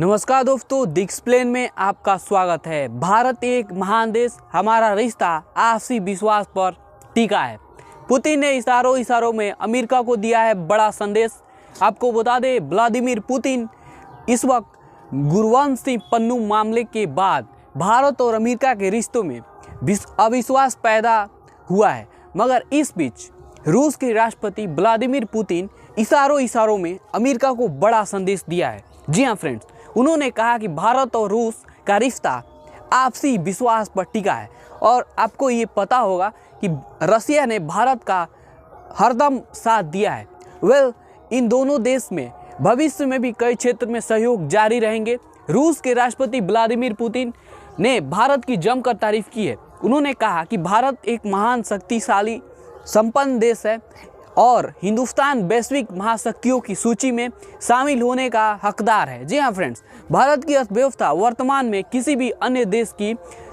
नमस्कार दोस्तों, the explain में आपका स्वागत है। भारत एक महान देश, हमारा रिश्ता आपसी विश्वास पर टिका है। पुतिन ने इशारों में अमेरिका को दिया है बड़ा संदेश। आपको बता दें, व्लादिमीर पुतिन इस वक्त गुरवंशी पन्नू मामले के बाद भारत और अमेरिका के रिश्तों में अविश्वास पैदा हुआ है। मगर इस बीच रूस के राष्ट्रपति व्लादिमीर पुतिन इशारों में अमेरिका को बड़ा संदेश दिया है। जी हाँ फ्रेंड्स, उन्होंने कहा कि भारत और रूस का रिश्ता आपसी विश्वास पर टिका है। और आपको ये पता होगा कि रसिया ने भारत का हरदम साथ दिया है। इन दोनों देश में भविष्य में भी कई क्षेत्र में सहयोग जारी रहेंगे। रूस के राष्ट्रपति व्लादिमीर पुतिन ने भारत की जमकर तारीफ की है। उन्होंने कहा कि भारत एक महान, शक्तिशाली, संपन्न देश है और हिंदुस्तान वैश्विक महाशक्तियों की सूची में शामिल होने का हकदार है। जी हाँ फ्रेंड्स, भारत की अर्थव्यवस्था वर्तमान में किसी भी अन्य देश की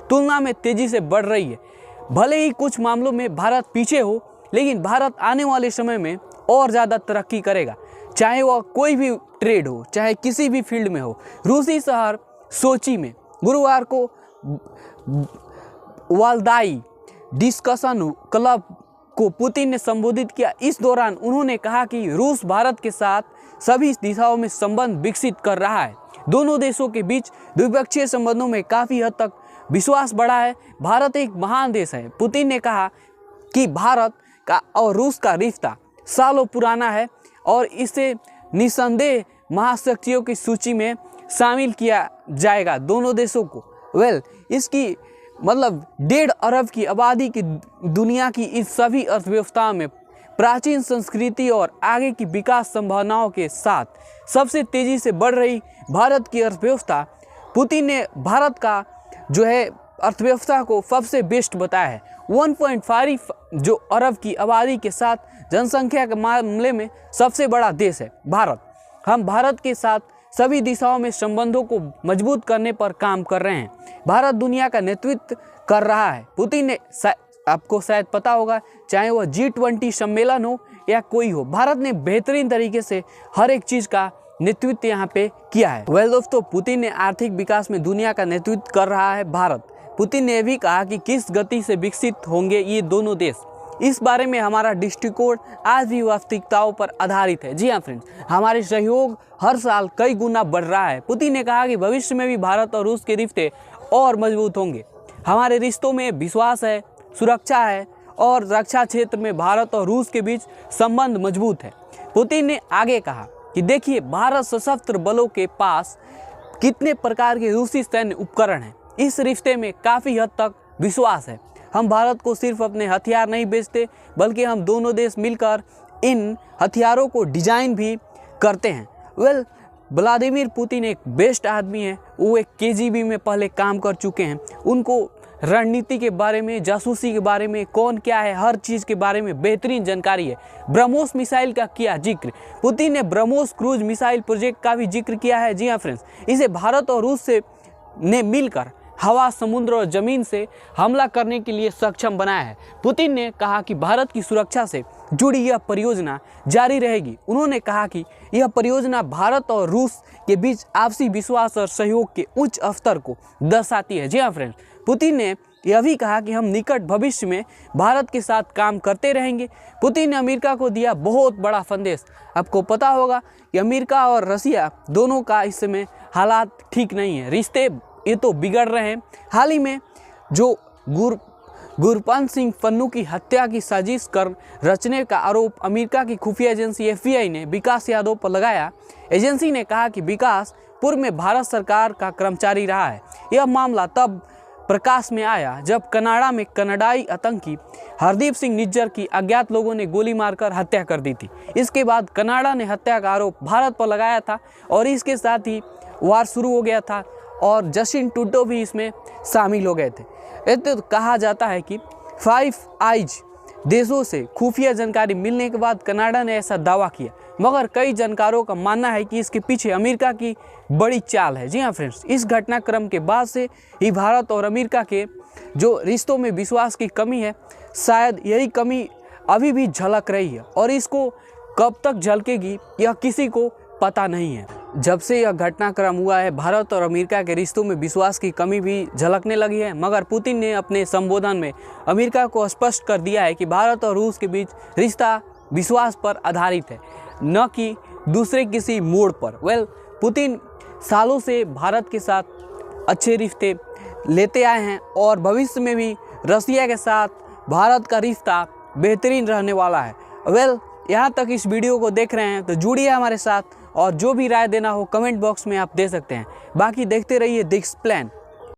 तुलना में तेजी से बढ़ रही है। भले ही कुछ मामलों में भारत पीछे हो, लेकिन भारत आने वाले समय में और ज़्यादा तरक्की करेगा, चाहे वह कोई भी ट्रेड हो, चाहे किसी भी फील्ड में हो। रूसी शहर सोची में गुरुवार को वालदाई डिस्कशन क्लब को पुतिन ने संबोधित किया। इस दौरान उन्होंने कहा कि रूस भारत के साथ सभी दिशाओं में संबंध विकसित कर रहा है। दोनों देशों के बीच द्विपक्षीय संबंधों में काफ़ी हद तक विश्वास बढ़ा है। भारत एक महान देश है। पुतिन ने कहा कि भारत का और रूस का रिश्ता सालों पुराना है और इसे निस्संदेह महाशक्तियों की सूची में शामिल किया जाएगा। दोनों देशों को इसकी मतलब 1.5 अरब की आबादी की दुनिया की इस सभी अर्थव्यवस्थाओं में प्राचीन संस्कृति और आगे की विकास संभावनाओं के साथ सबसे तेज़ी से बढ़ रही भारत की अर्थव्यवस्था, पुतिन ने भारत का जो है अर्थव्यवस्था को सबसे बेस्ट बताया है। 1.5 जो अरब की आबादी के साथ जनसंख्या के मामले में सबसे बड़ा देश है भारत। हम भारत के साथ सभी दिशाओं में संबंधों को मजबूत करने पर काम कर रहे हैं। भारत दुनिया का नेतृत्व कर रहा है। पुतिन ने आपको शायद पता होगा, चाहे वह G20 सम्मेलन हो या कोई हो, भारत ने बेहतरीन तरीके से हर एक चीज़ का नेतृत्व यहाँ पे किया है। दोस्तों, पुतिन ने आर्थिक विकास में दुनिया का नेतृत्व कर रहा है भारत। पुतिन ने भी कहा कि किस गति से विकसित होंगे ये दोनों देश, इस बारे में हमारा दृष्टिकोण आज भी वास्तविकताओं पर आधारित है। जी हाँ फ्रेंड्स, हमारे सहयोग हर साल कई गुना बढ़ रहा है। पुतिन ने कहा कि भविष्य में भी भारत और रूस के रिश्ते और मजबूत होंगे। हमारे रिश्तों में विश्वास है, सुरक्षा है और रक्षा क्षेत्र में भारत और रूस के बीच संबंध मजबूत है। पुतिन ने आगे कहा कि देखिए, भारत सशस्त्र बलों के पास कितने प्रकार के रूसी सैन्य उपकरण हैं। इस रिश्ते में काफ़ी हद तक विश्वास है। हम भारत को सिर्फ अपने हथियार नहीं बेचते, बल्कि हम दोनों देश मिलकर इन हथियारों को डिजाइन भी करते हैं। व्लादिमीर पुतिन एक बेस्ट आदमी है। वो एक KGB में पहले काम कर चुके हैं। उनको रणनीति के बारे में, जासूसी के बारे में, कौन क्या है, हर चीज़ के बारे में बेहतरीन जानकारी है। ब्रह्मोस मिसाइल का किया जिक्र, पुतिन ने ब्रह्मोस क्रूज मिसाइल प्रोजेक्ट का भी जिक्र किया है। जी हाँ फ्रेंड्स, इसे भारत और रूस ने मिलकर हवा, समुद्र और जमीन से हमला करने के लिए सक्षम बनाया है। पुतिन ने कहा कि भारत की सुरक्षा से जुड़ी यह परियोजना जारी रहेगी। उन्होंने कहा कि यह परियोजना भारत और रूस के बीच आपसी विश्वास और सहयोग के उच्च स्तर को दर्शाती है। जी हाँ फ्रेंड्स, पुतिन ने यह भी कहा कि हम निकट भविष्य में भारत के साथ काम करते रहेंगे। पुतिन ने अमेरिका को दिया बहुत बड़ा संदेश। आपको पता होगा कि अमेरिका और रसिया दोनों का इस समय हालात ठीक नहीं है, रिश्ते ये तो बिगड़ रहे हैं। हाल ही में जो गुरपंत सिंह पन्नू की हत्या की साजिश कर रचने का आरोप अमेरिका की खुफिया एजेंसी FBI ने विकास यादव पर लगाया। एजेंसी ने कहा कि विकास पूर्व में भारत सरकार का कर्मचारी रहा है। यह मामला तब प्रकाश में आया जब कनाडा में कनाडाई आतंकी हरदीप सिंह निज्जर की अज्ञात लोगों ने गोली मारकर हत्या कर दी थी। इसके बाद कनाडा ने हत्या का आरोप भारत पर लगाया था और इसके साथ ही वार शुरू हो गया था और जस्टिन ट्रूडो भी इसमें शामिल हो गए थे। तो कहा जाता है कि 5 आइज देशों से खुफिया जानकारी मिलने के बाद कनाडा ने ऐसा दावा किया, मगर कई जानकारों का मानना है कि इसके पीछे अमेरिका की बड़ी चाल है। जी हाँ फ्रेंड्स, इस घटनाक्रम के बाद से ही भारत और अमेरिका के जो रिश्तों में विश्वास की कमी है, शायद यही कमी अभी भी झलक रही है और इसको कब तक झलकेगी यह किसी को पता नहीं है। जब से यह घटनाक्रम हुआ है, भारत और अमेरिका के रिश्तों में विश्वास की कमी भी झलकने लगी है। मगर पुतिन ने अपने संबोधन में अमेरिका को स्पष्ट कर दिया है कि भारत और रूस के बीच रिश्ता विश्वास पर आधारित है, न कि दूसरे किसी मोड़ पर। पुतिन सालों से भारत के साथ अच्छे रिश्ते लेते आए हैं और भविष्य में भी रसिया के साथ भारत का रिश्ता बेहतरीन रहने वाला है। यहाँ तक इस वीडियो को देख रहे हैं तो जुड़िए हमारे साथ और जो भी राय देना हो कमेंट बॉक्स में आप दे सकते हैं। बाकी देखते रहिए द एक्सप्लेन।